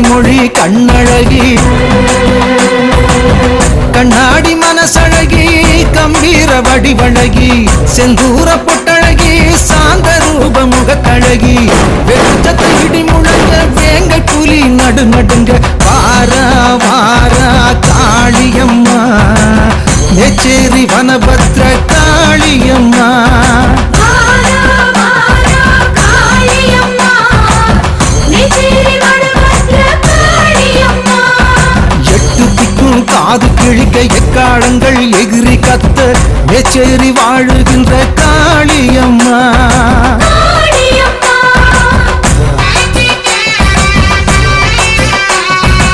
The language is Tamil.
மொழி கண்ணழகி கண்ணாடி மனசழகி கம்பீர வடிவழகி செந்தூர பொட்டழகி சாந்த ரூப முகத்தழகி வெச்சத்தை இடி முழங்க வேங்க புலி நடுநடுங்க வாரா வாரா காளியம்மா மேச்சேரி வனபத்ர காளியம்மா காது கிழிக்க எக்காலங்கள் எகிரி கத்த மேச்சேரி வாழுகின்ற காளியம்மா.